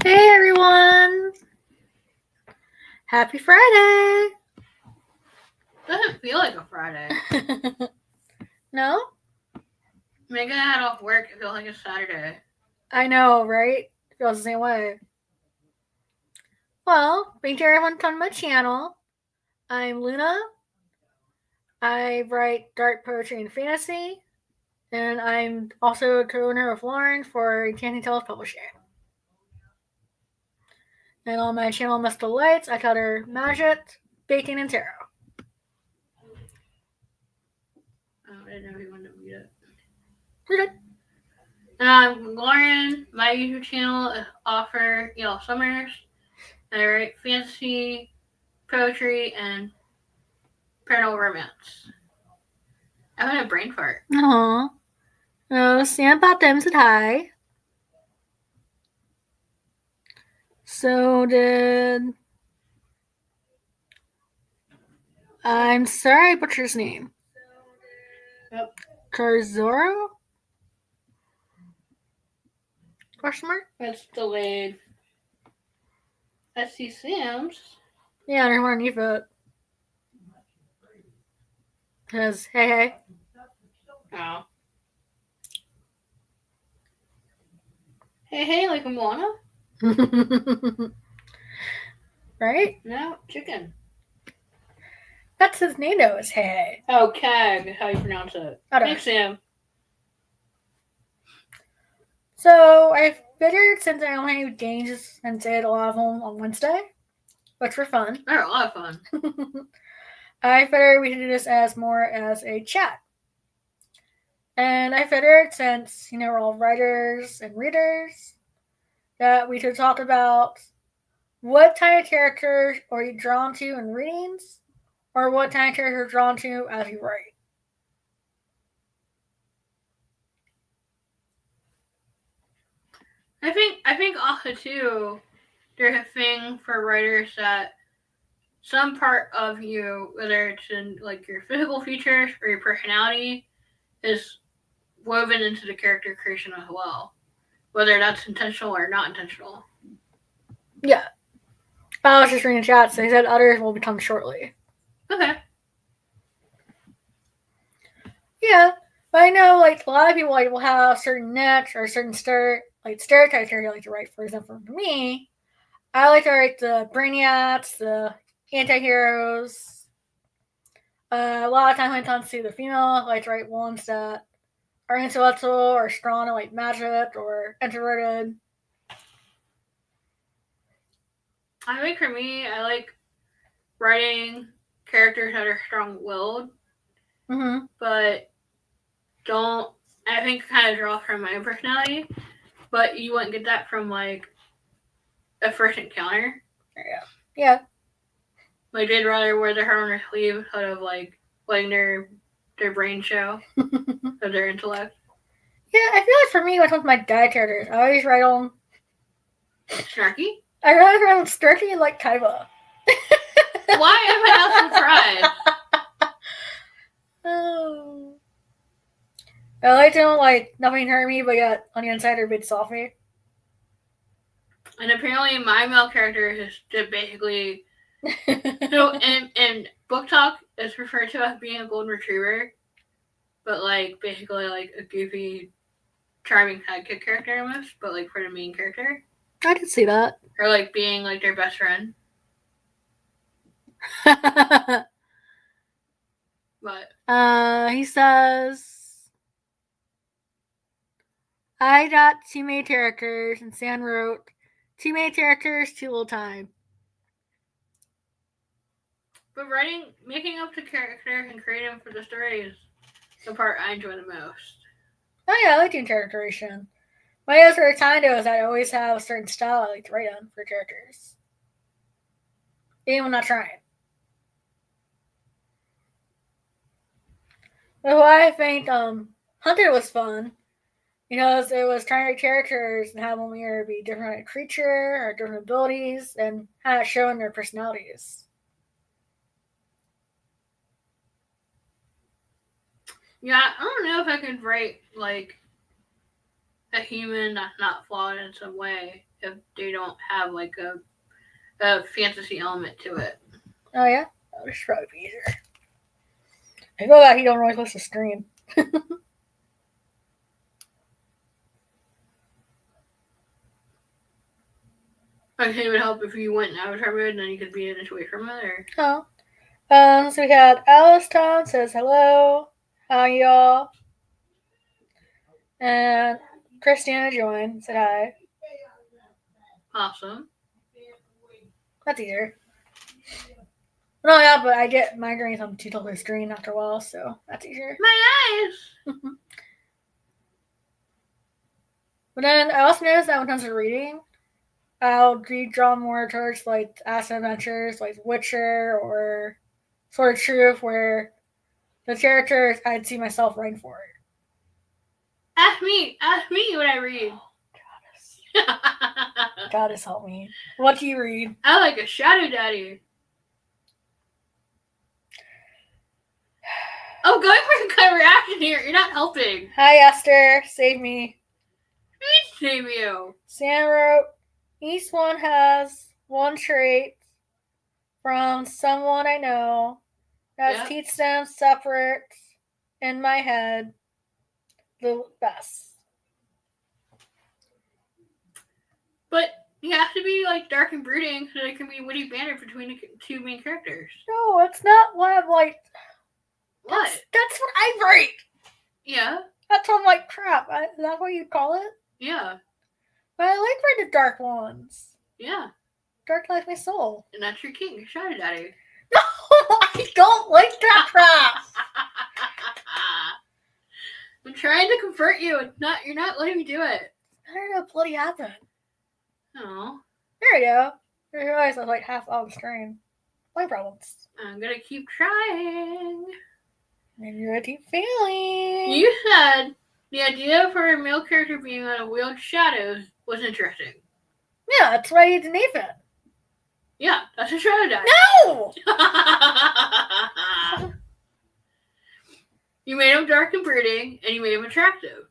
Hey everyone! Happy Friday! Doesn't feel like a Friday. No? Megan had off work. It feels like a Saturday. I know, right? Feels the same way. Well, thank you everyone on my channel. I'm Luna. I write dark poetry and fantasy, and I'm also a co-owner of Lauren for Enchanting Publishing. And on my channel, Mist of Lights, I cover magic, baking, and tarot. Oh, I didn't know you wanted to mute it. You're good. And I'm Lauren. My YouTube channel is Author E.L Summees. I write fantasy, poetry, and paranormal romance. I had a brain fart. Aww. Stand about them said hi. So did... I'm sorry I butchered his name. Yep. Carzoro? Question mark? It's delayed. S.C. Sims. Yeah, I don't want to need it. Because, hey. Oh. Hey, like a Moana? Right? No, chicken. That's his name, though, is Hey. Oh, Kag, how you pronounce it. Thanks, Sam. So, I figured since I only have games and did a lot of them on Wednesday, which were fun. They're a lot of fun. I figured we could do this as more as a chat. And I figured since, we're all writers and readers, that we could talk about what type of characters are you drawn to in readings, or what type of character you're drawn to as you write. I think also too, there's a thing for writers that some part of you, whether it's in like your physical features or your personality, is woven into the character creation as well, whether that's intentional or not intentional. Yeah. I was just reading chat, so he said others will become shortly. Okay. Yeah, but I know like a lot of people will have a certain niche or a certain stereotypes they like to write. For example, for me, I like to write the brainiacs, the anti-heroes. A lot of times when it comes to the female, I like to write ones that are intellectual or strong in like magic or introverted. I think for me, I like writing characters that are strong-willed, but don't. I think kind of draw from my own personality, but you wouldn't get that from like a first encounter. Yeah. Like they'd rather wear their heart on their sleeve instead of like letting their brain show of their intellect. Yeah, I feel like for me, when it comes to my guy characters, I always write on Snarky. I really write on Snarky and like Kaiba. Why am I not surprised? Oh. I like to like nothing hurt me, but yet on the inside they're a bit softly. And apparently, my male character is just basically so in book talk is referred to as being a golden retriever, but like basically like a goofy, charming sidekick character almost, but like for the main character. I can see that. Or like being like their best friend. But he says, I got too many characters, and Sam wrote, too many characters, too little time. But making up the characters and creating them for the story is the part I enjoy the most. Oh yeah, I like doing character creation. My other favorite time though is I always have a certain style I like to write on for characters. Even when not trying. That's why I think Hunted was fun. Because it was trying to write characters and have them either be different creature or different abilities and have it show in their personalities. Yeah, I don't know if I could write like a human that's not flawed in some way if they don't have like a fantasy element to it. Oh yeah, that would probably be easier. I feel like he don't really list the screen. I think it would help if you went in avatar mode and then you could be in away from it. Or... Oh. So we had Alice Tom says hello. How y'all? And Christina joined, said hi. Awesome. That's easier. No, yeah, but I get migraines on too tall of the screen after a while, so that's easier. My eyes! But then I also noticed that when it comes to reading, I'll be drawn more towards like action adventures like Witcher or Sword of Truth, where the characters I'd see myself writing for it. Ask me what I read. Goddess help me. What do you read? I like a Shadow Daddy. Oh, going for a good reaction here. You're not helping. Hi, Esther. Save me. Save you. Sam wrote, each one has one trait from someone I know that teach them separate in my head the best. But you have to be like dark and brooding so there can be witty banter between the two main characters. No, it's not what I'm like. What? That's what I write. Yeah. That's what I'm like, crap. Is that what you call it? Yeah. But I like writing the dark ones. Yeah. Dark like my soul. And that's your king, Shadow Daddy. No, I don't like that crap. I'm trying to convert you. You're not letting me do it. I don't know what bloody happened. Oh. There we go. I realized I was like half off the screen. My problems. I'm gonna keep trying. And you're gonna keep failing. You said the idea for a male character being on a wheel of shadows was interesting. Yeah, that's why you did Nathan. Yeah, that's a Shadow Daddy. No! You made him dark and brooding, and you made him attractive.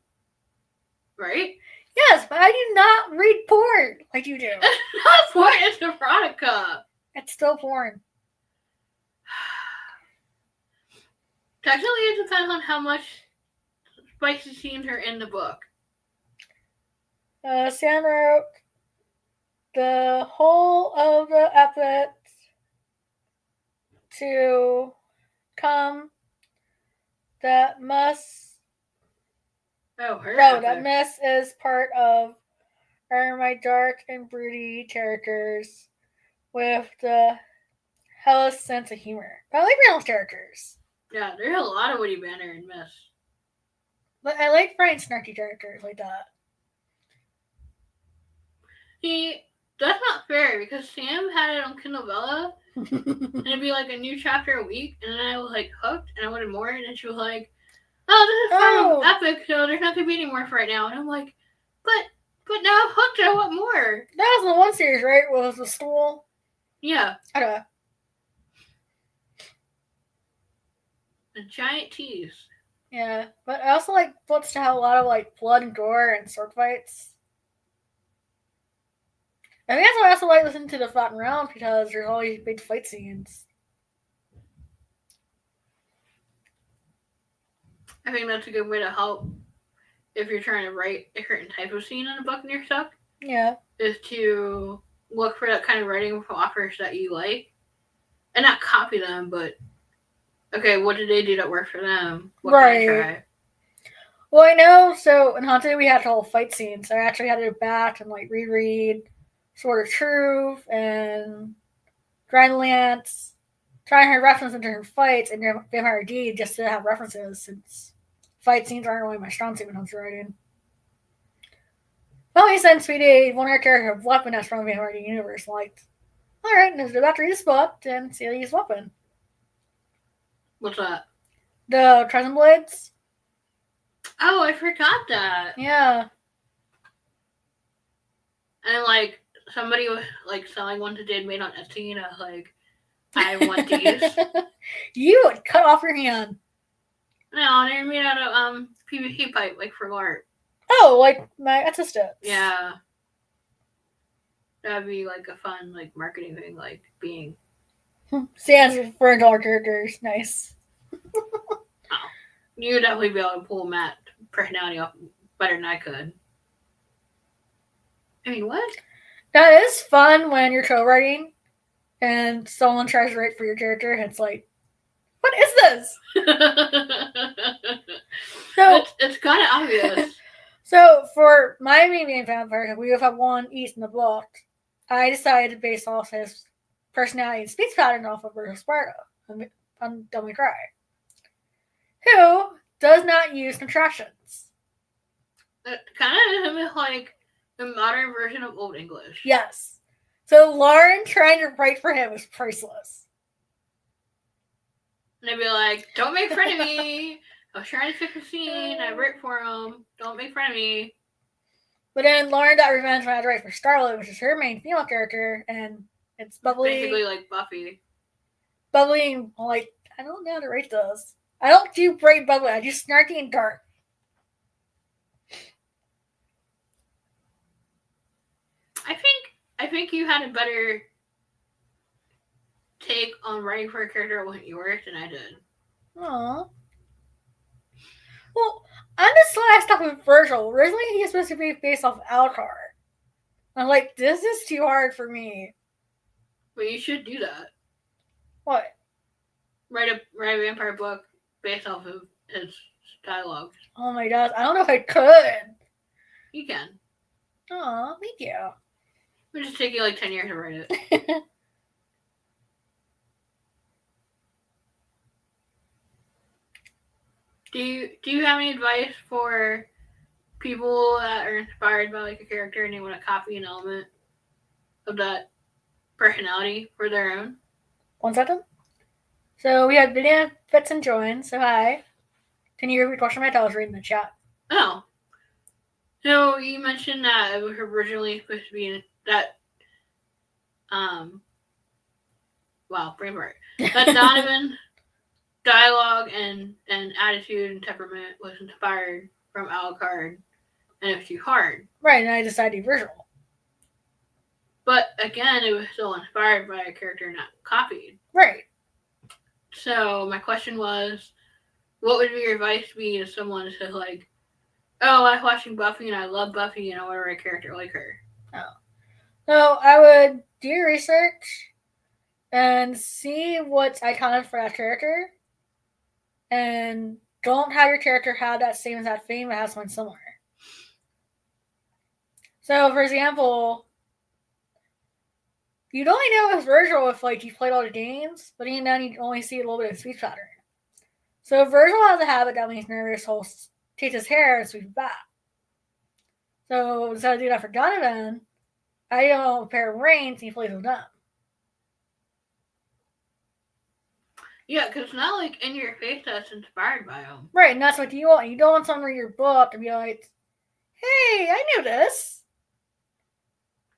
Right? Yes, but I do not read porn like you do. It's not porn, it's erotica. It's still porn. Technically, it depends on how much spicy scenes are in the book. Sam wrote, the whole of the epic to come that must... that miss is part of are my dark and broody characters with the hellish sense of humor. But I like Reynolds characters. Yeah, there's a lot of witty banter in Miss. But I like writing snarky characters like that. See, that's not fair because Sam had it on Kindle Vella and it'd be like a new chapter a week, and then I was like hooked and I wanted more, and then she was like, oh, this is fun, epic, so there's not gonna be any more for right now. And I'm like, but now I'm hooked and I want more. That was the one series, right? Was the stool? Yeah. Okay. A giant tease. Yeah, but I also like books to have a lot of like blood and gore and sword fights. I think that's why I also like listening to the Fought Round, because there's always big fight scenes. I think that's a good way to help if you're trying to write a certain type of scene in a book and you're stuck. Yeah. Is to look for that kind of writing from authors that you like. And not copy them, but okay, what did they do that worked for them? What can I try? Well, I know, so in Haunted we had a whole fight scene, so I actually had to go back and like reread Sword of Truth and Dragonlance, trying to reference into her fights and Vampire D just to have references, since fight scenes aren't really my strong suit when I'm writing. Only since we did one of our character weapon that's from the Vampire D universe, like, alright, let's about to read this book and see how to use weapon. What's that? The Trescent Blades. Oh, I forgot that. Yeah. And like somebody was like selling one today made on Etsy, and I was like, I want these. You would cut off your hand. No, they're made out of PVC pipe, like for art. Oh, like my assistants. Yeah. That'd be like a fun like marketing thing, like being Sans for adult characters. Nice. you would definitely be able to pull Matt's personality off better than I could. I mean, what? That is fun when you're co-writing and someone tries to write for your character and it's like, what is this? So it's kind of obvious. So for my main vampire, we have one each in the book. I decided to base off his personality and speech pattern off of Virgil Sparta on Dummy Cry, who does not use contractions. It kind of is like the modern version of Old English. Yes. So Lauren trying to write for him is priceless. And they'd be like, don't make fun of me. I was trying to fix a scene. I wrote for him. Don't make fun of me. But then Lauren got revenge when I had to write for Starlight, which is her main female character, and it's bubbly. Basically like Buffy. Bubbly and like, I don't know how to write those. I don't do bright bubbly. I do snarky and dark. I think you had a better take on writing for a character that wasn't yours than I did. Aww. Well, I'm just glad I stuck with Virgil. Originally, he was supposed to be based off Alcar. I'm like, this is too hard for me. But you should do that. What? Write a vampire book based off of his dialogue. Oh my god, I don't know if I could. You can. Aw, thank you. It would just take you like 10 years to write it. Do you have any advice for people that are inspired by like a character and they want to copy an element of that personality for their own? 1 second. So we had Vivian Fitz and join. So hi. Can you repeat the question? I was reading the chat. Oh. So you mentioned that it was originally supposed to be that wow, brain fart. That Donovan dialogue and attitude and temperament was inspired from Alucard, and it was too hard. Right, and I decided to be Virgil. But again, it was still inspired by a character, not copied. Right. So my question was, what would your advice be to someone who says like, oh, I was watching Buffy and I love Buffy and I want to write a character like her? Oh. So I would do your research and see what's iconic for that character. And don't have your character have that same exact theme, but have something similar. So, for example, you'd only know with Virgil if like you played all the games, but even then you only see a little bit of speech pattern. So Virgil has a habit that when he's nervous, he'll take his hair and sweep it back. So instead of doing that for Donovan, I give him a pair of reins and he plays with them. Yeah, because it's not like in your face that's inspired by them. Right, and that's what you want. You don't want someone to read your book and be like, hey, I knew this.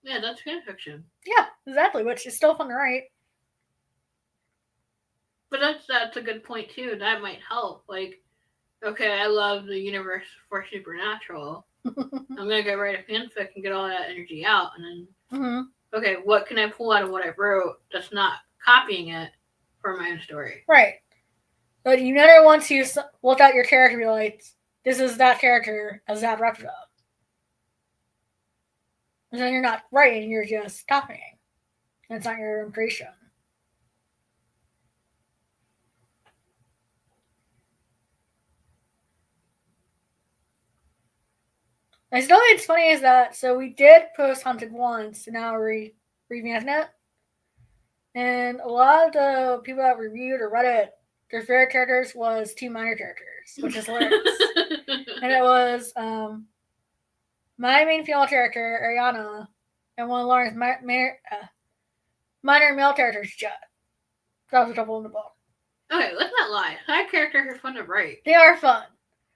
Yeah, that's fan fiction. Yeah, exactly, which is still fun to write. But that's a good point too. That might help. Like, okay, I love the universe for Supernatural. I'm gonna go write a fanfic and get all that energy out, and then okay, what can I pull out of what I wrote that's not copying it for my own story? Right. But you never want to look at your character and be like, this is that character as that replica. And then you're not writing, you're just copying. And it's not your own creation. I still think it's funny is that, so we did post Hunted once, and now we're revamping it. And a lot of the people that reviewed or read it, their favorite characters was 2 minor characters, which is hilarious. And it was my main female character, Ariana, and one of Lauren's minor male characters, Jet. That was a couple in the book. Okay, let's not lie. Side characters are fun to write. They are fun.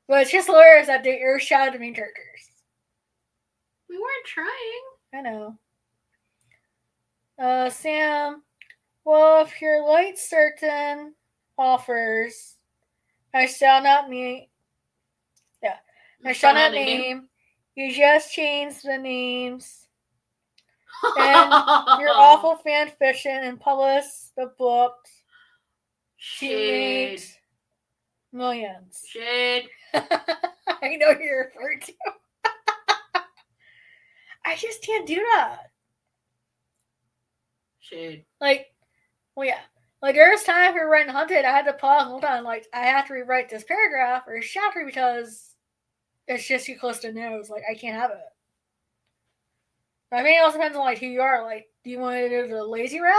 But it's just hilarious that they overshadowed the main characters. We weren't trying. I know. Sam, well, if your light certain offers, I shall not name You just changed the names and your awful fan fiction and published the book to Shade. make millions. Shade. I know who you're referring to. I just can't do that. Shade. Like, well, yeah. Like, there was time for writing Hunted, I had to pause, hold on, like, I have to rewrite this paragraph or chapter because it's just too close to nose. Like, I can't have it. I mean, it also depends on, like, who you are. Like, do you want to do the lazy route?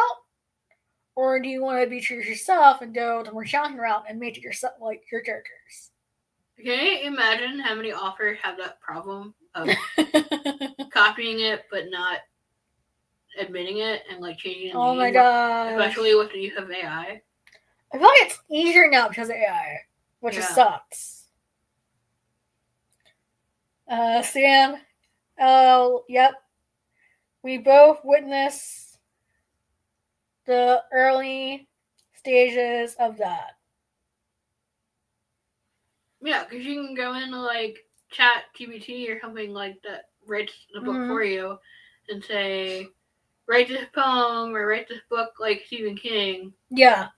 Or do you want to be true to yourself and go the more challenging route and make it yourself, like, your characters? Can you imagine how many authors have that problem of copying it but not admitting it and like changing the Oh name? my gosh. Especially with the use of AI. I feel like it's easier now because of AI, which just sucks. Sam, yep. We both witnessed the early stages of that. Yeah, because you can go into like Chat GPT or something like that writes the book for you and say, write this poem or write this book like Stephen King. Yeah,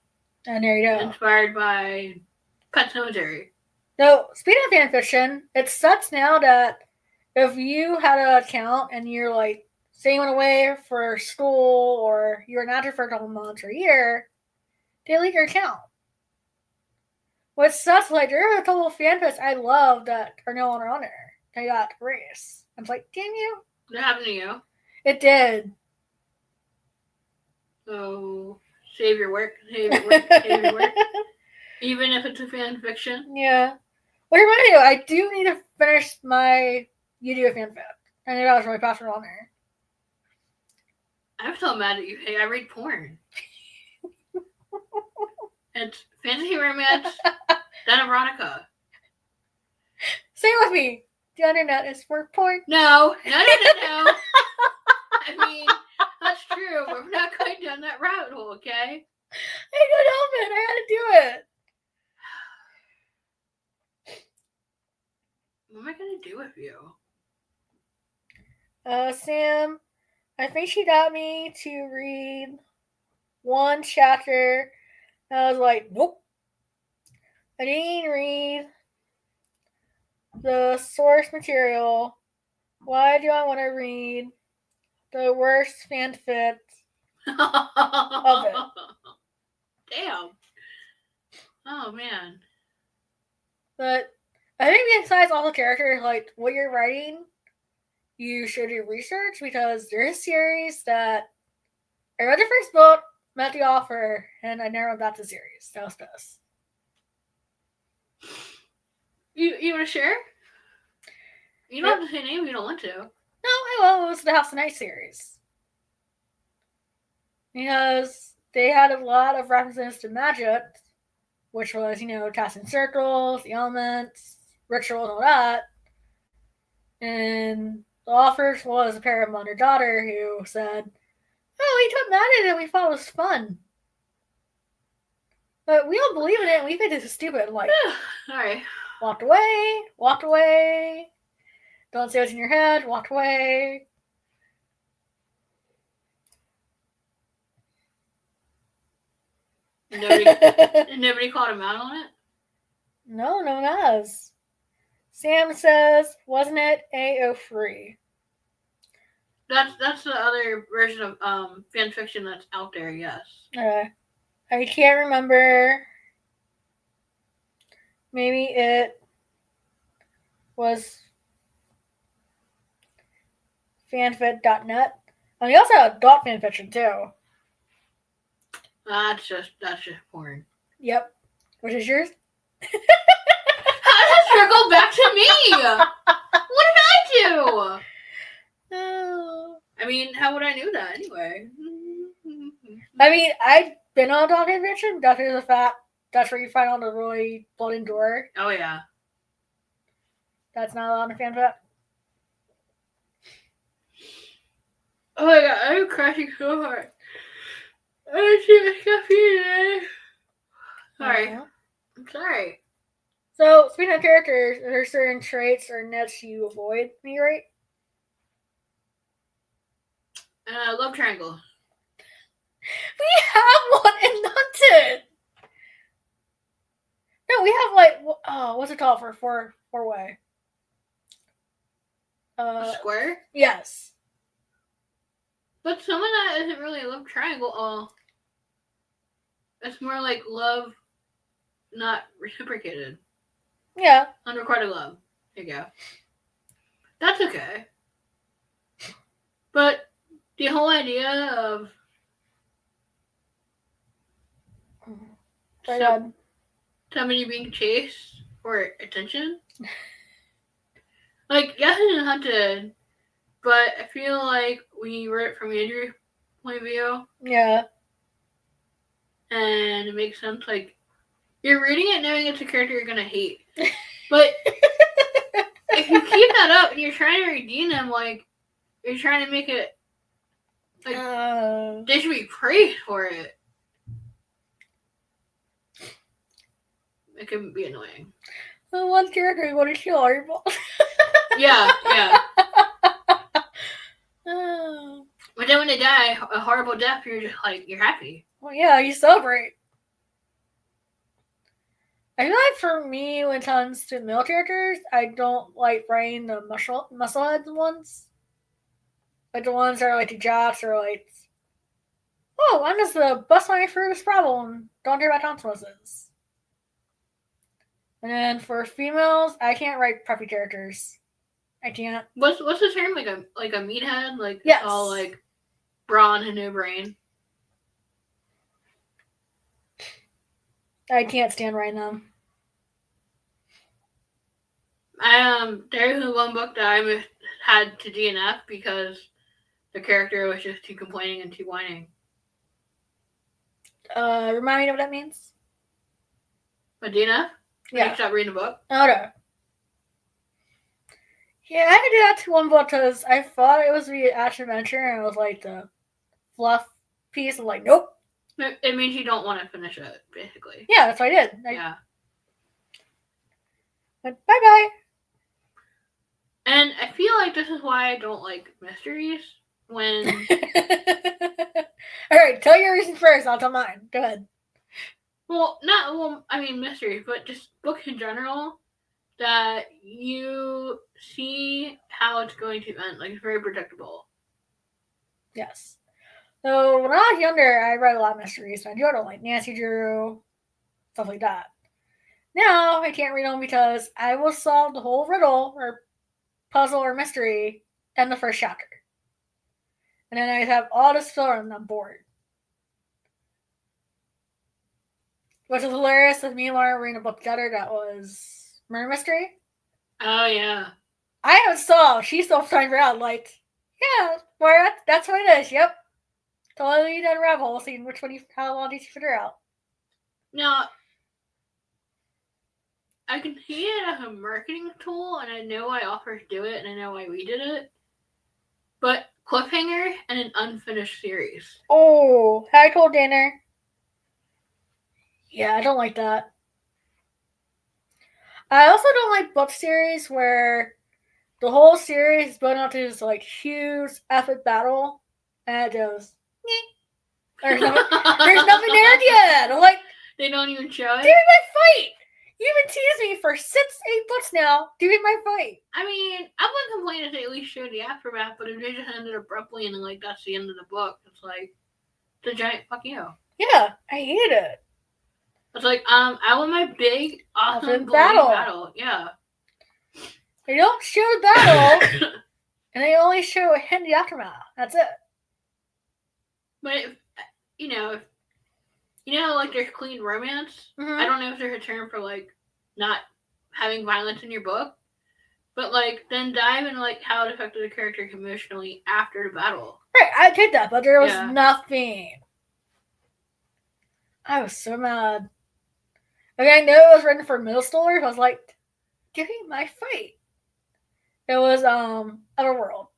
and there you go. Inspired by Pet Cemetery. So, speaking of fan fiction, it sucks now that if you had an account and you're like, say you went away for school or you were an actor for a couple months or a year, they delete your account. What sucks, like, there are a couple of fanfics I love that are no longer on there. They got erased. I'm like, damn you. That happened to you? It did. So, save your work, save your work, save your work. Even if it's a fan fiction. Yeah. What reminds me, I do need to finish my You Do a fanfic. I know that was really popular on there. I'm so mad at you. Hey, I read porn. It's fantasy romance, then erotica. Stay with me. The internet is for porn. No. I mean, that's true, but we're not going down that rabbit hole, okay? I couldn't help it. I had to do it. What am I going to do with you? Sam, I think she got me to read one chapter. And I was like, nope. I didn't read the source material. Why do I want to read the worst fanfic of it? Damn. Oh, man. But I think besides all the characters, like, what you're writing, you should do research because there's a series that I read the first book, met the author, and I never got the series. That was best. You want to share? You don't have to say name if you don't want to. No, I will. It was the House of Night series. Because they had a lot of references to magic, which was, casting circles, the elements, ritual, and all that. And the author was a pair of mother and daughter who said, oh, we took magic and we thought it was fun. But we don't believe in it and we think this is stupid. I'm like, alright. Walked away. Don't say what's in your head, walked away. Nobody called him out on it? No one has. Sam says, wasn't it AO3? That's the other version of fan fiction that's out there, yes. I can't remember. Maybe it was fanfic.net. And we also have adult fanfiction too. That's just porn. Yep. Which is yours? How does it circle back to me? What did I do? Oh. I mean, how would I know that anyway? I mean, I've been on adult fanfiction. That's the fact. That's where you find all the really bloody gore. Oh, yeah. That's not allowed in fanfic. Oh my god, I'm crashing so hard. I see my caffeine. Sorry. I'm sorry. So, speaking of characters, are there certain traits or nets you avoid when you write? Love triangle. We have one in Hunted! No, we have like, what's it called for four-way? Square? Yes. But some of that isn't really a love triangle. It's more like love not reciprocated. Yeah. Unrequited love. There you go. That's okay. But the whole idea of somebody being chased for attention, like, yes, it's Hunted, but I feel like we read it from Andrew's point of view. Yeah. And it makes sense. Like, you're reading it knowing it's a character you're gonna hate. But if you keep that up and you're trying to redeem them, like, you're trying to make it, like, they should be praised for it. It can be annoying. The one character you want to kill are your Yeah. But then when they die a horrible death, you're just like, you're happy. Well, yeah, you celebrate. I feel like for me, when it comes to male characters, I don't like writing the musclehead ones. Like the ones that are like the jocks or like, oh, I'm just the bust my way through this problem. Don't care about consequences. And then for females, I can't write preppy characters. I can't. What's the term? Like a meathead? Like, yes. All like brawn and no brain. I can't stand writing them. There's one book that I had to DNF because the character was just too complaining and too whining. Remind me of what that means? A DNF? Yeah. You stop reading the book? Oh, no. Yeah, I had to do that to one book because I thought it was the action adventure and it was like the fluff piece. I'm like, nope. It means you don't want to finish it, basically. Yeah, that's what I did. Yeah. But bye-bye. And I feel like this is why I don't like mysteries. When... Alright, tell your reason first. I'll tell mine. Go ahead. I mean mysteries, but just books in general that you see how it's going to end. Like, it's very predictable. Yes. So, when I was younger, I read a lot of mysteries. I do like Nancy Drew, stuff like that. Now, I can't read them because I will solve the whole riddle or puzzle or mystery in the first chapter. And then I have all this filler and I'm bored. Which is hilarious with me and Laura reading a book together that was Murder Mystery. Oh, yeah. I haven't solved. She's still trying to figure out, like, yeah, Laura, that's what it is. Yep. Totally done rabbit hole, seeing which one how long did you figure out. Now, I can see it as a marketing tool, and I know why authors do it, and I know why we did it. But cliffhanger and an unfinished series. Oh, hi, Cold Dinner. Yeah, I don't like that. I also don't like book series where the whole series is building up to this like huge epic battle, and it goes, there's nothing there yet. I'm like, they don't even show it. Give me my fight. You've been teasing me for 6-8 books now. Give me my fight. I mean, I wouldn't complain if they at least showed the aftermath, but if they just ended abruptly and like that's the end of the book, it's like it's a giant fuck you. Yeah, I hated it. It's like I want my big awesome battle. Yeah. They don't show the battle, and they only show a hint of the aftermath. That's it. But if, you know, like there's clean romance. Mm-hmm. I don't know if there's a term for like not having violence in your book, but like then dive into like how it affected the character emotionally after the battle. Right, I take that, but there was nothing. I was so mad. Like, I know it was written for middle schoolers. I was like, give me my fight. It was Otherworld.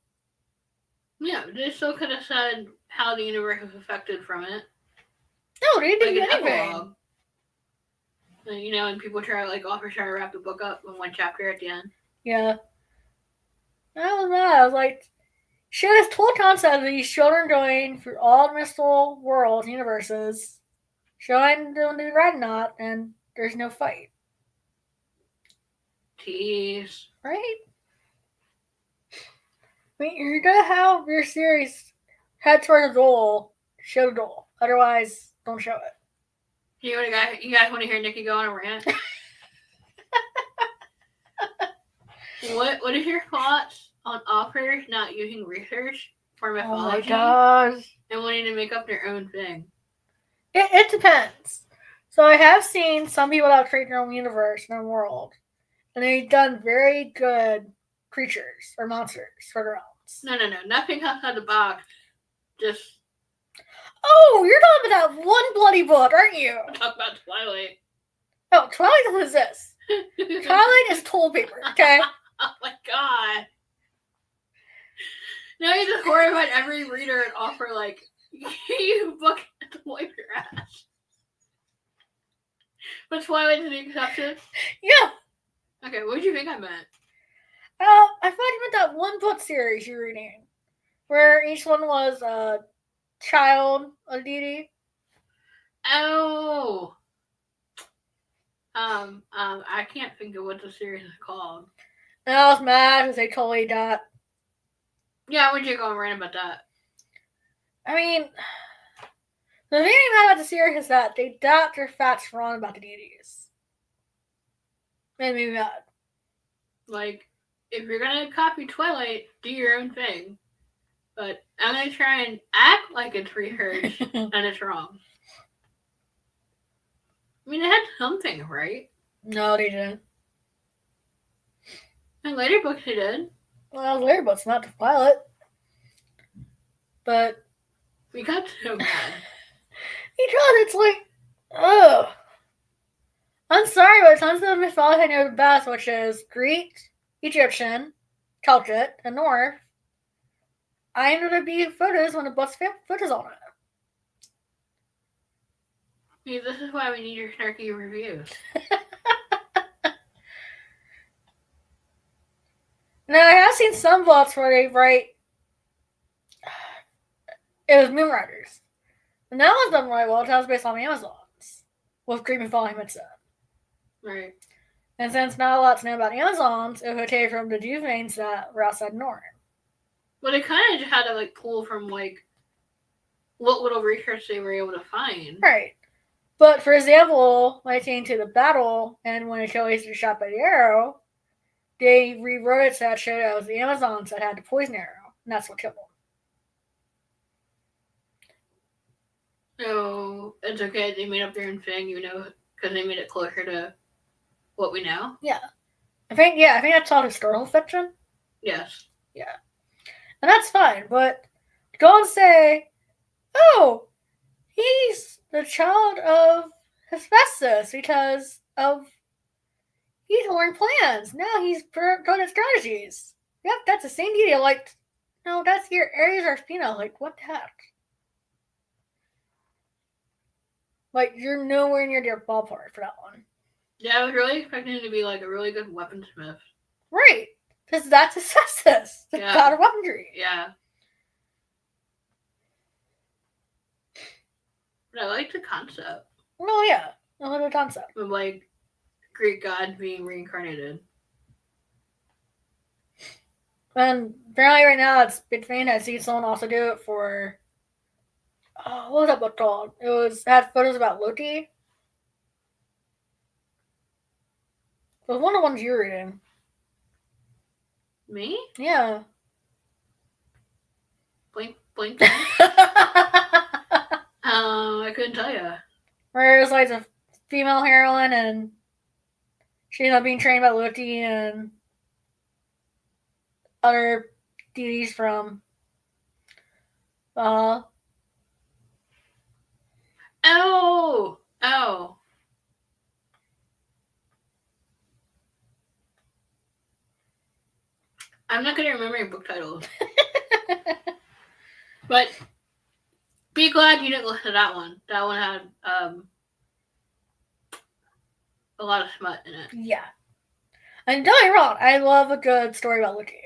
Yeah, they still could have said how the universe was affected from it. No, they didn't like do anything. Epilogue. You know, and people try to wrap the book up in one chapter at the end. Yeah. I was mad. I was like, share this whole concept of these children going through all the mystical worlds, universes, showing them the red knot, and there's no fight. Jeez. Right? I mean, you're gonna have your series head toward the goal, show the goal. Otherwise, don't show it. You guys want to hear Nikki go on a rant? What is your thoughts on authors not using research for mythology and wanting to make up their own thing? It depends. So I have seen some people that create their own universe, their own world, and they've done very good creatures or monsters for their own. No. Nothing outside the box. Just. Oh, you're talking about that one bloody book, aren't you? I'm talking about Twilight. Oh, Twilight doesn't exist. Twilight is toilet paper, okay? Oh my god. Now you just horrified every reader and offer, you book to wipe your ass. But Twilight is the exception? Yeah. Okay, what did you think I meant? I thought you meant that one book series you're reading, where each one was a child of deity. Oh. I can't think of what the series is called. And I was mad because they totally dot. Yeah, what'd you go and rant about that? I mean, the thing about the series is that they dot their facts wrong about the deities. Made me mad. If you're gonna copy Twilight, do your own thing. But I'm gonna try and act like it's research, and it's wrong. I mean, they had something, right? No, they didn't. In later books, they did. Well, later books, not the pilot. But we got so mad. Because it's like, ugh. I'm sorry, but tons of the mythology I know the best, which is Greek, Egyptian, Celtic, and North. I ended up being photos when the book's photos on it. Yeah, this is why we need your snarky reviews. Now, I have seen some books where they write, it was Moonriders. And that was done really well. That was based on the Amazons, with Greek mythology mixed in. Right. And since not a lot to know about Amazons, it would take from the domains that were outside North. Well, they kind of just had to pull from what little research they were able to find. Right. But for example, when it came to the battle and when Achilles was shot by the arrow, they rewrote it so that showed it was the Amazons that had the poison arrow, and that's what killed them. So it's okay. They made up their own thing, because they made it closer to what we know. Yeah, I think that's all historical fiction. Yes. Yeah, and that's fine. But go and say, oh, he's the child of Hephaestus because of he's learned plans. Now he's good at strategies. Yep, that's the same deity. No, that's your Ares or Spina. What the heck? You're nowhere near their ballpark for that one. Yeah, I was really expecting it to be a really good weaponsmith. Right. Because that's Hephaestus, the god of weaponry. Yeah. But I like the concept. Oh, yeah. I love the concept. Of, Greek gods being reincarnated. And apparently right now it's big thing. I see someone also do it for... what was that book called? It had photos about Loki. It was one of the ones you were reading. Me? Yeah. Blink. I couldn't tell you. Where it was a female heroine and she ended up being trained by Loki and other deities from Oh. I'm not going to remember your book titles. But be glad you didn't listen to that one. That one had a lot of smut in it. Yeah. And don't get me wrong, I love a good story about Loki.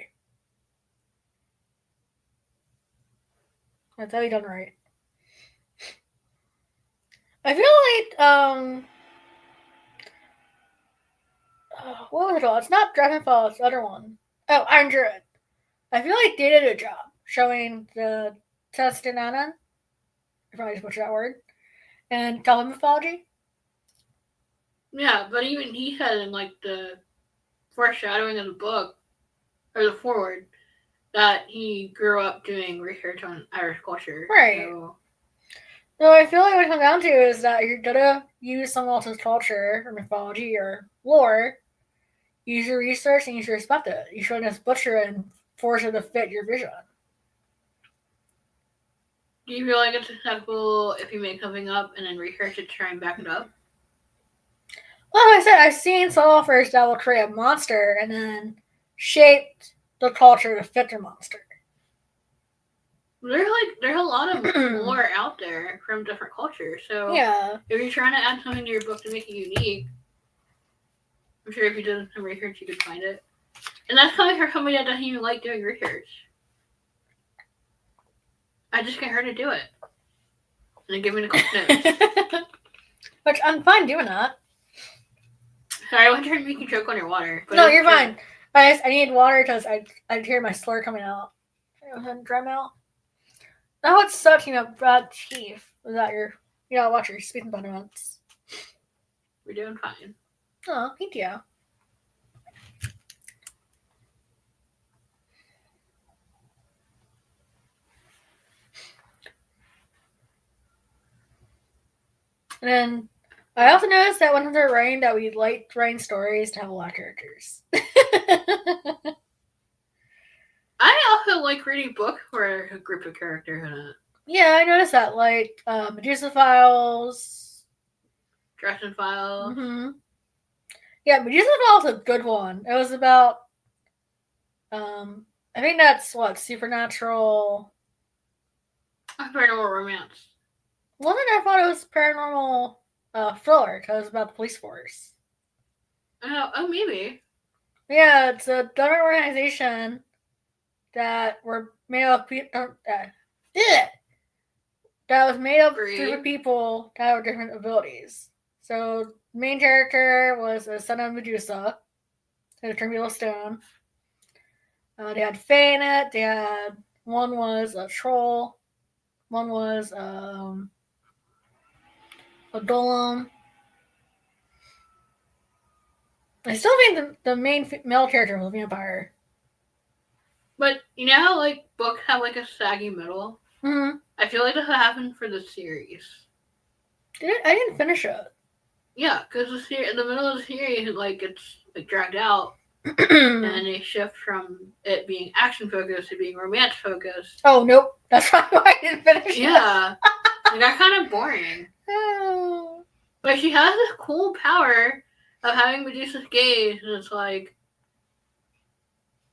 That's how you done right. I feel like, what was it called? It's not Dragonfall, it's the other one. Oh, Iron Druid. I feel like they did a job showing the Testinanan, if I just butchered that word, and Tele mythology. Yeah, but even he said in like the foreshadowing of the book, or the foreword, that he grew up doing research on Irish culture. Right. So I feel like what it comes down to is that you're gonna use someone else's culture or mythology or lore, use your research, and you should respect it. You shouldn't just butcher it and force it to fit your vision. Do you feel like it's acceptable if you make something up and then research it to try and back it up? Well, like I said, I've seen some authors that will create a monster and then shape the culture to fit their monster. There's a lot of lore out there from different cultures. So yeah, if you're trying to add something to your book to make it unique, I'm sure if you did some research, you could find it. And that's coming from somebody that doesn't even like doing research. I just get her to do it. And then give me the quick notes. Which I'm fine doing that. Sorry, I wasn't trying to make you choke on your water. But no, you're fine. I need water because I hear my slur coming out. Go ahead and dry mouth. Now it's such bad teeth without your watch your speaking impediments. We're doing fine. Oh, thank you. And then I also noticed that when we're writing that we liked writing stories to have a lot of characters. I also like reading books where a group of characters in it. Yeah, I noticed that. Like Medusa Files. Dresden Files. Mm-hmm. Yeah, Medusa Files is a good one. It was about I think that's what, supernatural Paranormal romance. Well, then I thought it was paranormal thriller because it was about the police force. Oh, maybe. Yeah, it's a government organization that were made of that was made up of a group of people that have different abilities. So the main character was a son of Medusa, who turned people to stone. They had Fae in it. They had one was a troll, one was a golem. I still think the main male character was a vampire. But you know how like books have like a saggy middle? Mm-hmm. I feel like this would happen for the series. I didn't finish it. Yeah, because in the middle of the series, like it's like dragged out, and then they shift from it being action focused to being romance focused. Oh nope, that's probably why I didn't finish it. Yeah, it got kind of boring. Oh. But she has this cool power of having Medusa's gaze, and it's like,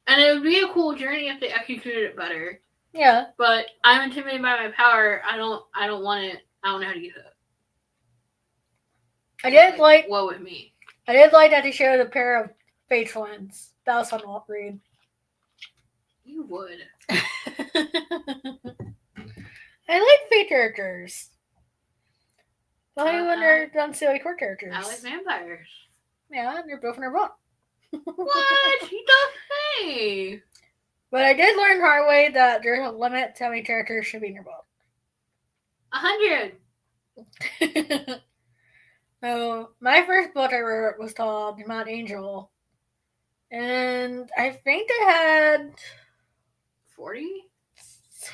and it would be a cool journey if they executed it better. Yeah. But I'm intimidated by my power. I don't want it. I don't know how to use it. I did like what with me. I did like that they showed a pair of Fae twins. That was fun to read. You would. I like Fae characters. Why when they're done silly core characters? I like vampires. Yeah, they're both in our book. What? He does say. But I did learn the hard way that there's a limit to how many characters should be in your book. 100. So my first book I wrote was called Mount Angel, and I think they had 40,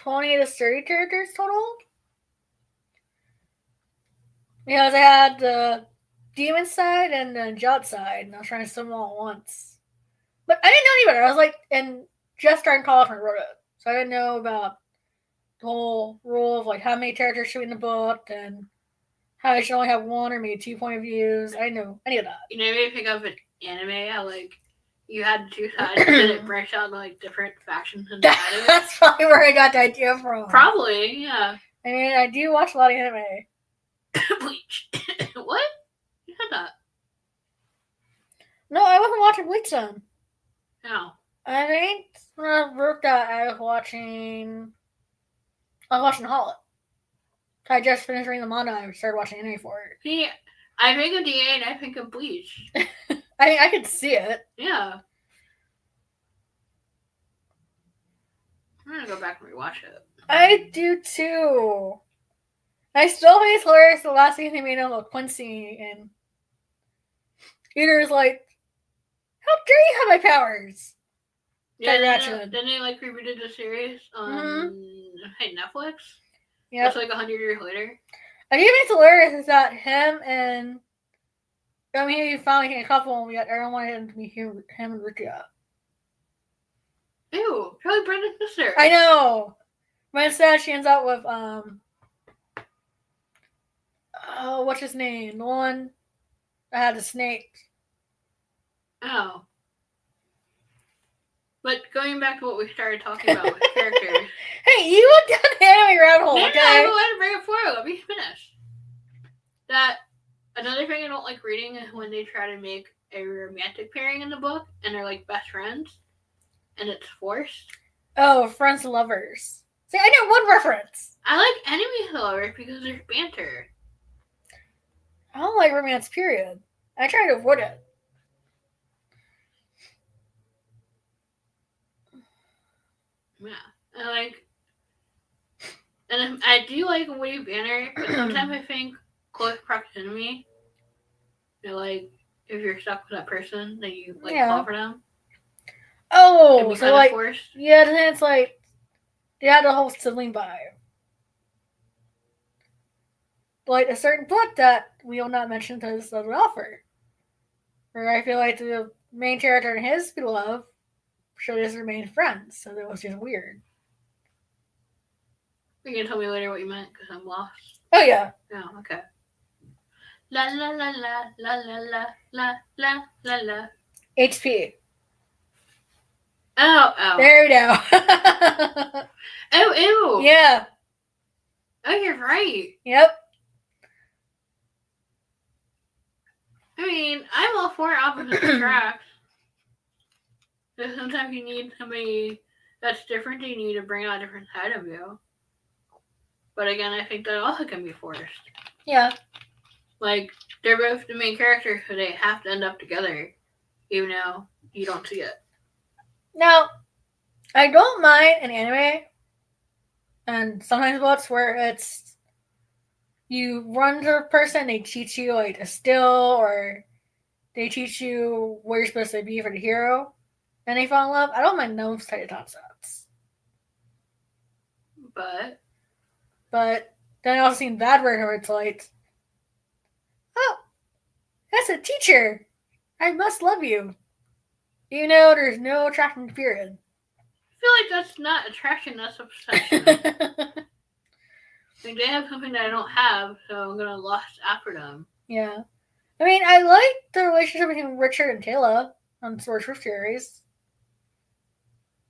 20 to 30 characters total. Because I had the demon side and the angelic side, and I was trying to sum them all at once. But I didn't know any better. I was like, and just starting college when I wrote it, so I didn't know about the whole rule of like how many characters should be in the book and how I should only have one or maybe 2 point of views. I didn't know any of that. You know, maybe pick up an anime, how like you had 2 sides and then it branched out into like different factions and That's probably where I got the idea from. Probably, yeah. I mean, I do watch a lot of anime. Bleach. What? You said that. No, I wasn't watching Wheatstone. No. I think when I wrote that, I was watching Hollow. I just finished reading the manga. I started watching anime for it. See, I think of DA and I think of Bleach. I mean, I could see it. Yeah. I'm gonna go back and rewatch it. I do too. I still think it's hilarious the last thing they made of Quincy, and Peter's like, how dare you have my powers? Yeah, then they like rebooted the series on Netflix. Yeah. That's like 100 years later. I think it's hilarious is that him and he finally came a couple, and we got everyone wanted him to meet him and Rukia. Ew, probably Brenda's sister. I know. But instead, she ends up with what's his name? The one that had the snake. Oh. But going back to what we started talking about with characters. Hey, you went down the anime rabbit hole, okay? I want to bring it forward. Let me finish. That another thing I don't like reading is when they try to make a romantic pairing in the book and they're like best friends and it's forced. Oh, friends and lovers. See, I know one reference. I like enemies and lovers because there's banter. I don't like romance, period. I try to avoid it. Yeah. And I do like witty banter, but sometimes I think close proximity, like, if you're stuck with that person, then you, call for them. Oh, so, like, forced. Yeah, then it's like, they had the whole sibling vibe. Like, a certain book that we will not mention because of the offer. Where I feel like the main character and his beloved should just remain friends, so that was just weird. You can tell me later what you meant because I'm lost. Oh yeah. Oh, okay. La la la la la la la la la la la. HP. Oh. There we go. Oh, ew. Yeah. Oh, you're right. Yep. I mean, I'm all for opposite attracts. But sometimes you need somebody that's different and you need to bring out a different side of you. But again, I think that also can be forced. Yeah. Like, they're both the main characters, so they have to end up together, even though you don't see it. Now, I don't mind an anime, and sometimes books where it's you run to a person, they teach you like a skill, or they teach you where you're supposed to be for the hero, and they fall in love. I don't mind those type of concepts. But then I also seen bad version where it's like, oh, that's a teacher. I must love you. You know, there's no attraction period. I feel like that's not attraction, that's obsession. Like, they have something that I don't have, so I'm gonna lust after them. Yeah. I mean, I like the relationship between Richard and Taylor on Sword Truth series.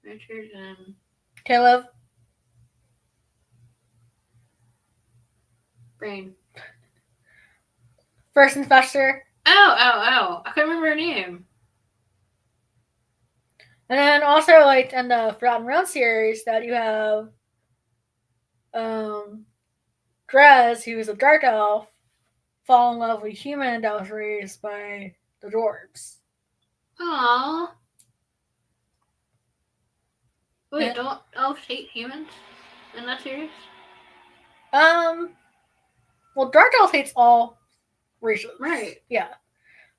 Richard and Caleb. Brain. First and Fester. Oh. I couldn't remember her name. And then also, like, in the Forgotten Realms series, that you have Drez, who's a dark elf, fall in love with a human that was raised by the dwarves. Aww. Wait, don't elves hate humans in that series? Well, dark elf hates all races. Right. Yeah.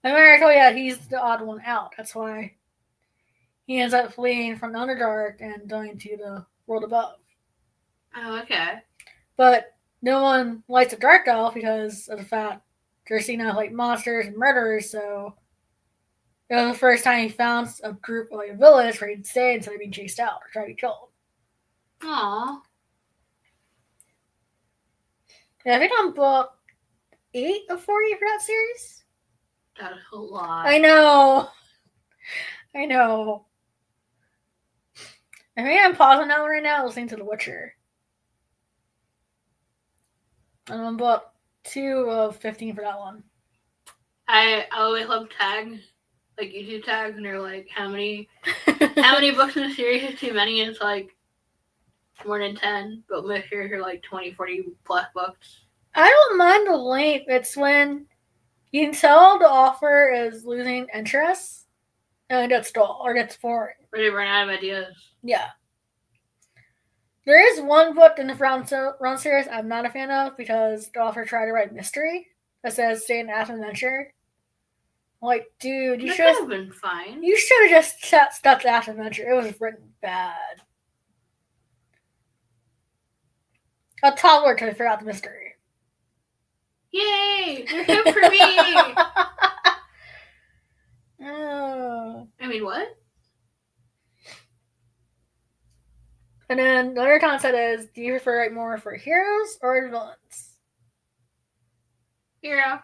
I mean, I told you that he's the odd one out. That's why he ends up fleeing from the Underdark and going to the world above. Oh, okay. But no one likes a dark elf because of the fact they're seen as like monsters and murderers, so it was the first time he found a group, like a village, where he'd stay instead of being chased out or try to be killed. Aww. Yeah, I think on book 8 of 40 for that series. That is a lot. I know. I think I'm pausing that one right now, listening to The Witcher. I'm on book 2 of 15 for that one. I always love tags like YouTube tags, and they're like, how many books in the series is too many? And it's like more than 10, but most years are like 20, 40 plus books. I don't mind the length. It's when you can tell the author is losing interest and it gets dull or gets boring. Or they run out of ideas. Yeah. There is one book in the Run series I'm not a fan of because the author tried to write mystery that says stay in action adventure. Like, dude, you should have been fine. You should have just stuck to action adventure. It was written bad. A toddler could have figured out the mystery. Yay! There's hope for me! Oh. I mean, what? And then the other concept is, do you prefer write more for heroes or villains? Hero.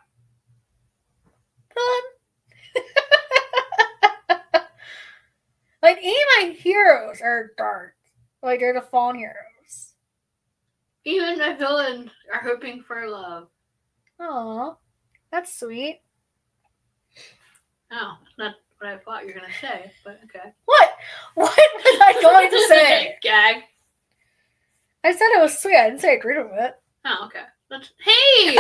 Like, any of my heroes are dark. Like, they're the fallen heroes. Even the villains are hoping for love. Aw, that's sweet. Oh, not what I thought you were going to say, but okay. What? What was I going to say? Gag. I said it was sweet. I didn't say I agreed with it. Oh, okay. Hey!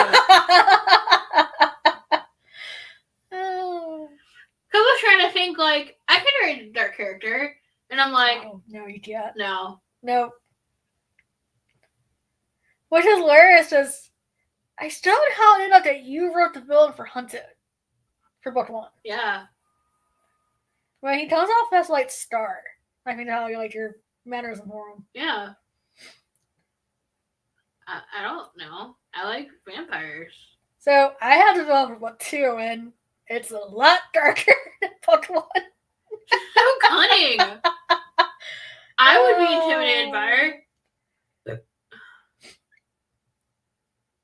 Oh. I was trying to think, like, I could write a dark character, and I'm like... Oh, no, you can't. No. Nope. Which is hilarious is, I still don't know how it ended up that you wrote the villain for Hunted. For book 1. Yeah. When he comes off as, like, Star. I mean, how you like your mannerism for him. Yeah. I don't know. I like vampires. So, I had to develop for book 2, and it's a lot darker than book 1. So cunning! I would be intimidated by her.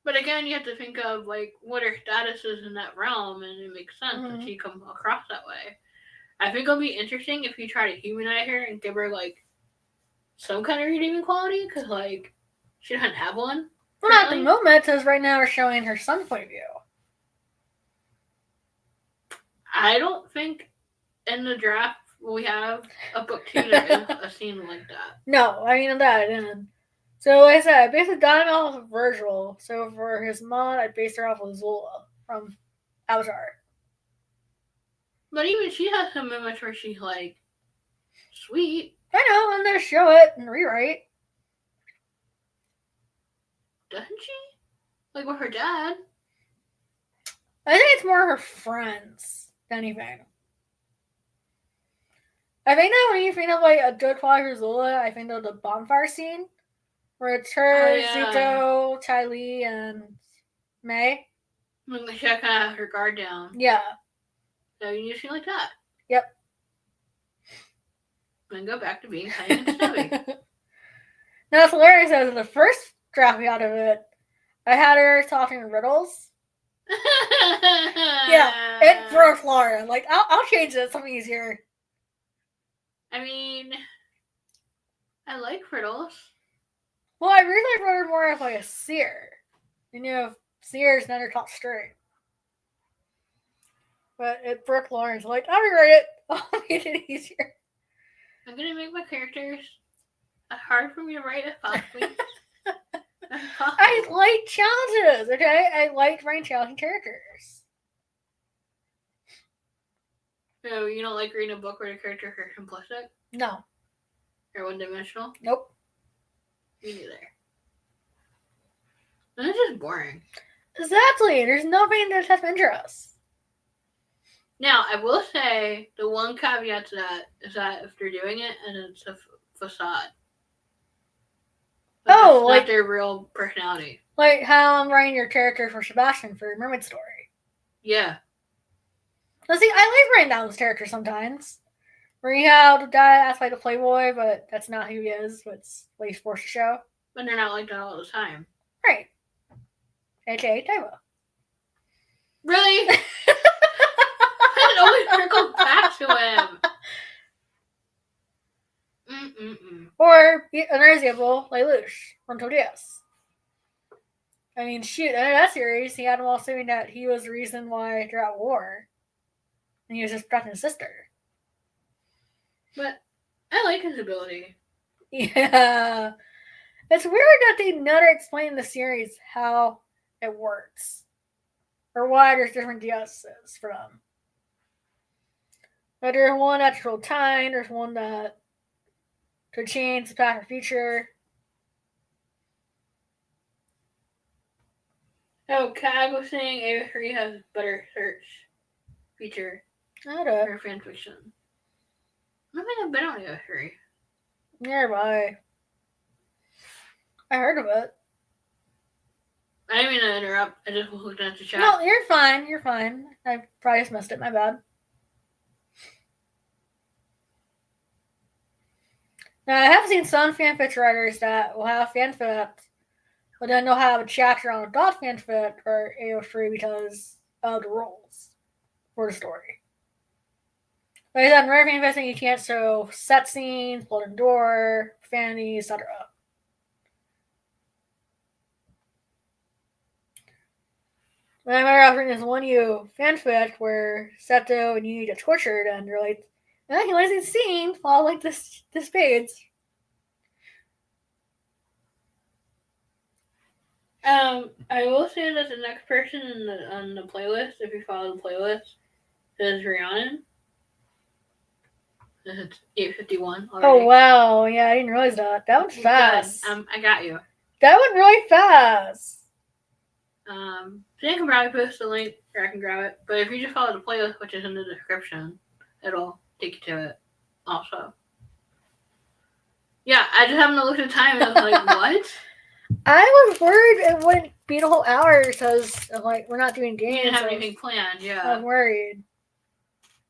But again, you have to think of, like, what her status is in that realm, and it makes sense that she comes across that way. I think it'll be interesting if you try to humanize her and give her, like, some kind of redeeming quality, because, like, she doesn't have one. Well, not at the moment, because right now we're showing her son's point of view. I don't think in the draft we have a book 2 that is a scene like that. No, I mean that I didn't. So like I said, I based the diamond off of Virgil. So for his mod, I based her off of Zola from Avatar. But even she has some moments where she's like, sweet. I know, I'm gonna show it and rewrite. Doesn't she? Like with her dad. I think it's more her friends than anything. I think that when you think of like a good quality for Zola, I think of the bonfire scene. Where it's her, Zuko, Ty Lee, and May. When she kind of has her guard down. Yeah. So you need to feel like that. Yep. And go back to being kind and snowy. Now it's hilarious as the first draft we out of it, I had her talking riddles. Yeah, it broke Laura. Like, I'll change it. Something easier. I mean, I like riddles. Well, I really wrote her more of like a seer. You know, seers never taught straight. But it broke Lauren's like, I'll rewrite it. I'll make it easier. I'm gonna make my characters as hard for me to write as possible. I like challenges, okay? I like writing challenging characters. So you don't like reading a book where the characters are simplistic? No. Or one-dimensional? Nope. Me neither. And it's just boring. Exactly. There's nothing that has interest. Now, I will say the one caveat to that is that if they're doing it and it's a facade. Like their real personality. Like how I'm writing your character for Sebastian for Mermaid Story. Yeah. Now, see, I like writing down those characters sometimes. Where you have the guy that's like a playboy, but that's not who he is. But it's what he's forced to show. But they're not like that all the time. Right. AKA Tybo. Really? It always circles back to him. Or another example, like Lelouch from Todias. I mean, shoot, in that series, he had them all saying that he was the reason why they're at war. and he was just protecting his sister. But I like his ability. Yeah. It's weird that they never explain in the series how it works. Or why there's different DSs for them. But there's one that's real time, there's one that could change the past or future. Oh, Cag was saying AO3 has better search feature for fanfiction. I don't think I've been on AO3. Nearby. I heard of it. I didn't mean to interrupt. I just was looking at the chat. No, you're fine. You're fine. I probably just missed it. My bad. Now, I have seen some fanfic writers that will have fanfic, but then they'll have a chapter on adult fanfic or AO3 because of the rules for the story. Like I said, in rare fanfic, you can't show set scenes, blood and door, profanity, etc. I remember offering this one fanfic where Seto and you get tortured, and you're like, "Oh, he likes this scene, follow like this page." I will say that the next person on the playlist, if you follow the playlist, is Rhiannon. It's 8:51 already. Oh wow, yeah, I didn't realize that. That went fast. I got you. That went really fast. So you can probably post the link or I can grab it. But if you just follow the playlist, which is in the description, it'll take you to it also. Yeah, I just happened to look at the time and I was like, what? I was worried it wouldn't be the whole hour because like we're not doing games. You didn't have anything planned, yeah. I'm worried.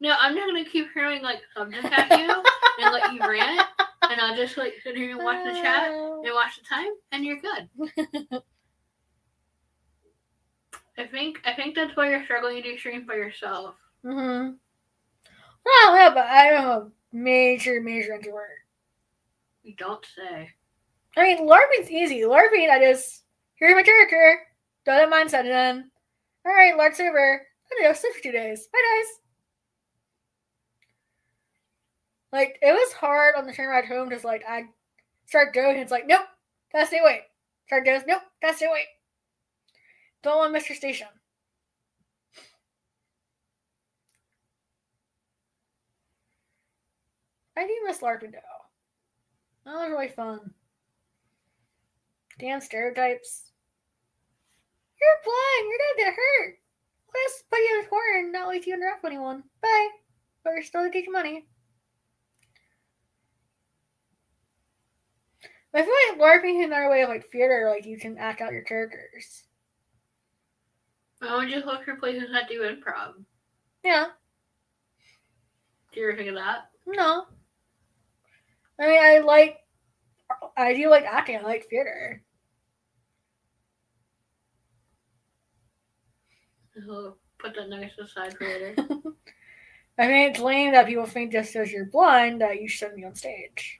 No, I'm just gonna keep hearing like subject at you and let you rant, and I'll just like sit here and watch the chat and watch the time, and you're good. I think that's why you're struggling to do streams by yourself. Mm-hmm. Well, yeah, but I'm a major introvert. You don't say. I mean, LARPing's easy. LARPing, I just here's my character, throw that mindset in. All right, LARP's over. I know, sleep for 2 days. Bye, guys. Like, it was hard on the train ride home, just like, I start doing it's like, nope, gotta stay awake. Start doing, nope, gotta stay awake. Don't want to miss your station. I do miss LARPing, though. That was really fun. Damn stereotypes. You're blind, you're gonna get hurt. Let's put you in a corner and not let you interact with anyone. Bye. But you're still taking money. I feel like LARPing is another way of like theater, like you can act out your characters. Why would you look for places that do improv? Yeah. Do you ever think of that? No. I mean, I do like acting. I like theater. I'll put that next aside for later. I mean, it's lame that people think just because you're blind that you shouldn't be on stage.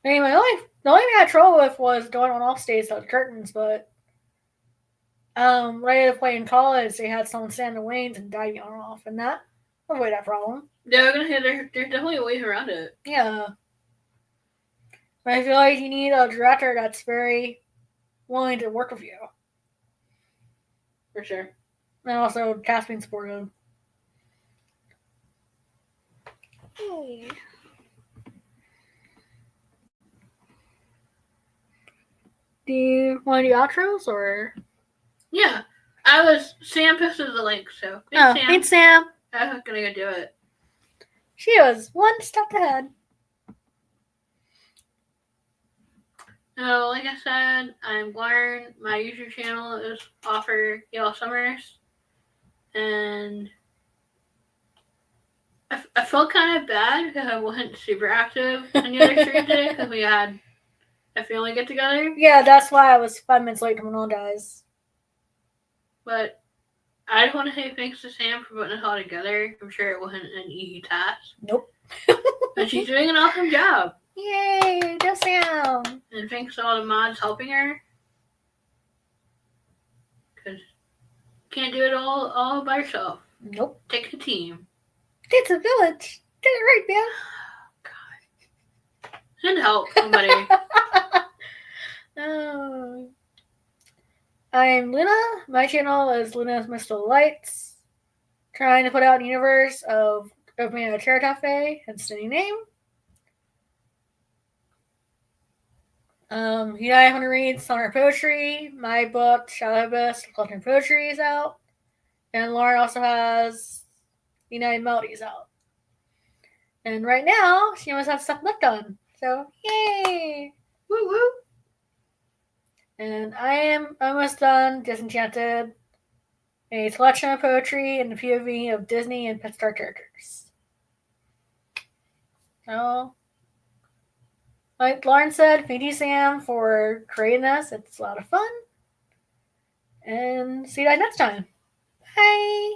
Anyway, the only thing I had trouble with was going on off stage without the curtains, but right at a point in college, they had someone stand in the wings and dive on and off, and that avoided that problem. Yeah, I'm gonna say there's definitely ways around it. Yeah. But I feel like you need a director that's very willing to work with you. For sure. And also cast being supportive. Hey. Do you want to do outros or? Yeah. Sam posted the link, so. Thanks, Sam. I was gonna go do it. She was one step ahead. So, like I said, I'm Glarn. My YouTube channel is E.L Summees. And I felt kind of bad because I wasn't super active in the other stream today because we had a family get together. Yeah, that's why I was 5 minutes late coming on, guys. But I just want to say thanks to Sam for putting us all together. I'm sure it wasn't an easy task. Nope. But she's doing an awesome job. Yay, go Sam. And thanks to all the mods helping her. Can't do it all by yourself. Nope. Take a team. It's a village. Get it right, man. God. Send help, somebody. Oh. I'm Luna. My channel is Luna's Mystical Lights. Trying to put out a universe of opening a tarot cafe, hence the new name. United want to read summer poetry. My book, Shadow Abyss, Collecting Poetry is out. And Lauren also has United Melodies out. And right now, she must have stuff left on. So, yay! Woo woo! And I am almost done Disenchanted, a collection of poetry and the POV of Disney and Pixar characters. So, like Lauren said, thank you, Sam, for creating this. It's a lot of fun. And see you guys next time. Bye!